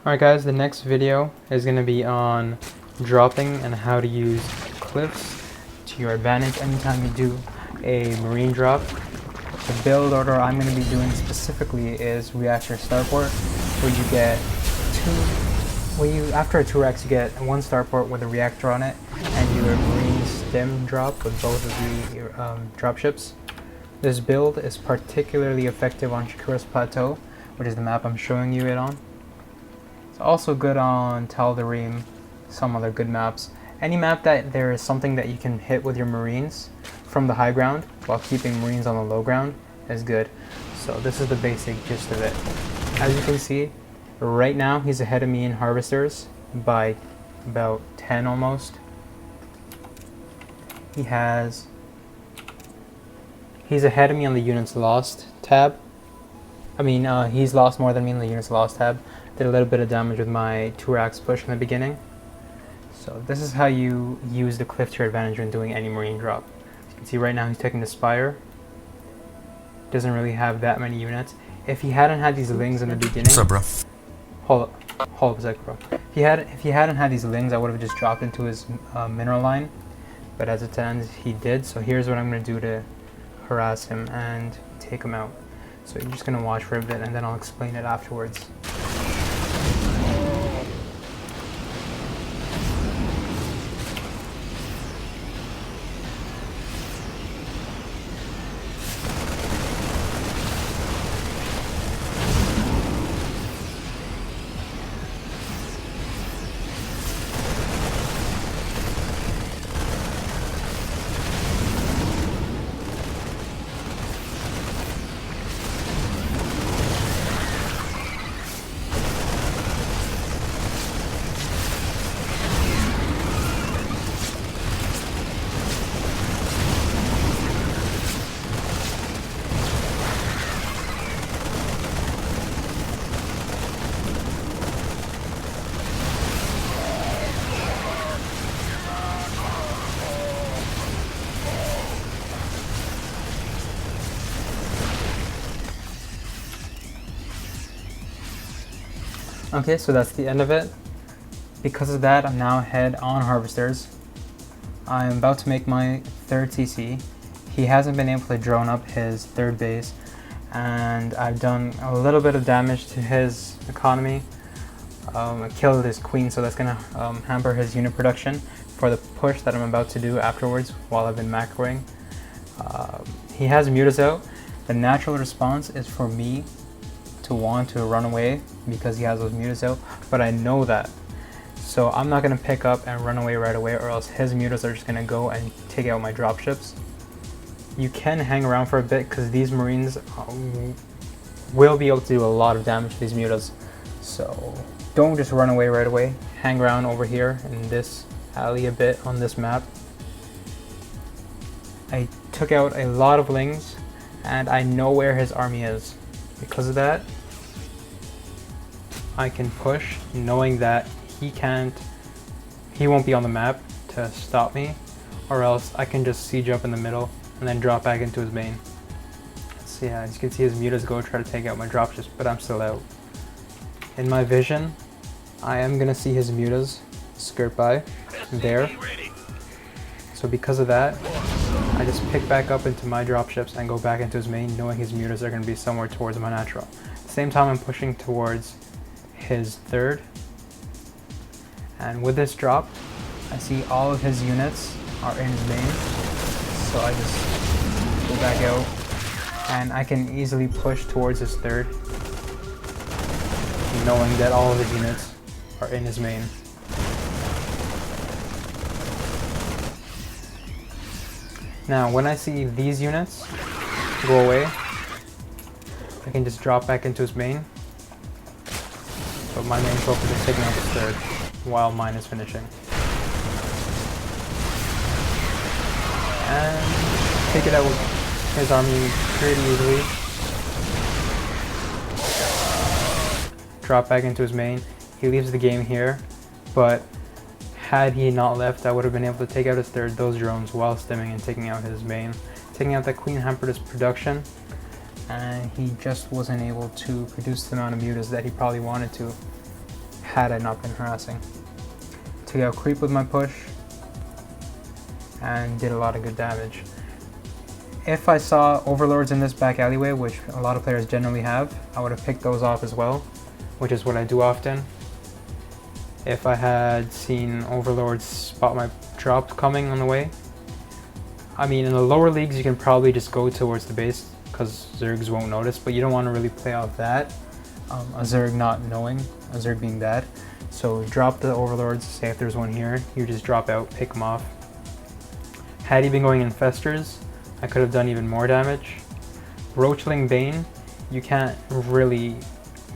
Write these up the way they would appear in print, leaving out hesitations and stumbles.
Alright guys, the next video is going to be on dropping and how to use cliffs to your advantage anytime you do a marine drop. The build order I'm going to be doing specifically is reactor starport, where you get after a 2x you get one starport with a reactor on it and your marine stim drop with both of the dropships. This build is particularly effective on Shakura's Plateau, which is the map I'm showing you it on. It's also good on Tal'Darim, some other good maps. Any map that there is something that you can hit with your marines from the high ground while keeping marines on the low ground is good. So this is the basic gist of it. As you can see, right now he's ahead of me in harvesters by about 10 almost. He's ahead of me on the units lost tab. He's lost more than me in the units lost tab. Did a little bit of damage with my 2-axe push in the beginning. So this is how you use the cliff to your advantage when doing any marine drop. As you can see right now he's taking the spire. Doesn't really have that many units. If he hadn't had these lings in the beginning... What's up, bro? Hold up a sec, bro. If he hadn't had these lings, I would have just dropped into his mineral line. But as it stands, he did. So here's what I'm going to do to harass him and take him out. So you're just going to watch for a bit and then I'll explain it afterwards. Okay, so that's the end of it. Because of that, I'm now ahead on harvesters. I'm about to make my third CC. He hasn't been able to drone up his third base, and I've done a little bit of damage to his economy. I killed his queen, so that's gonna hamper his unit production for the push that I'm about to do afterwards while I've been macroing. He has mutas out. The natural response is for me to want to run away because he has those mutas out, but I know that. So I'm not going to pick up and run away right away, or else his mutas are just going to go and take out my dropships. You can hang around for a bit because these marines will be able to do a lot of damage to these mutas. So don't just run away right away. Hang around over here in this alley a bit on this map. I took out a lot of lings and I know where his army is. Because of that, I can push knowing that he won't be on the map to stop me, or else I can just siege up in the middle and then drop back into his main. So yeah, as you can see, his mutas go try to take out my dropships, but I'm still out. In my vision, I am gonna see his mutas skirt by there. So because of that, I just pick back up into my dropships and go back into his main, knowing his mutas are going to be somewhere towards my natural. At the same time, I'm pushing towards his third. And with this drop, I see all of his units are in his main. So I just go back out and I can easily push towards his third, knowing that all of his units are in his main. Now, when I see these units go away, I can just drop back into his main. But my main focus is taking out his third, while mine is finishing. And take it out with his army pretty easily. Drop back into his main. He leaves the game here, but had he not left, I would have been able to take out his third, those drones, while stimming and taking out his main. Taking out that queen hampered his production, and he just wasn't able to produce the amount of mutas that he probably wanted to. had I not been harassing. Took out creep with my push and did a lot of good damage. If I saw overlords in this back alleyway, which a lot of players generally have, I would have picked those off as well, which is what I do often. If I had seen overlords spot my drop coming on the way, I mean, in the lower leagues you can probably just go towards the base because Zergs won't notice, but you don't want to really play off that, a Zerg not knowing, a Zerg being bad. So drop the overlords, say if there's one here, you just drop out, pick them off. Had he been going infestors, I could have done even more damage. Roachling Bane, you can't really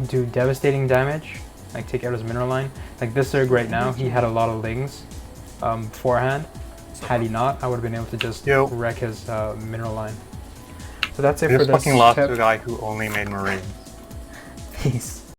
do devastating damage, like take out his mineral line. Like this Zerg right now, he had a lot of lings beforehand. Had he not, I would have been able to just wreck his mineral line. So that's it for this fucking lost to a guy who only made Marines. Peace.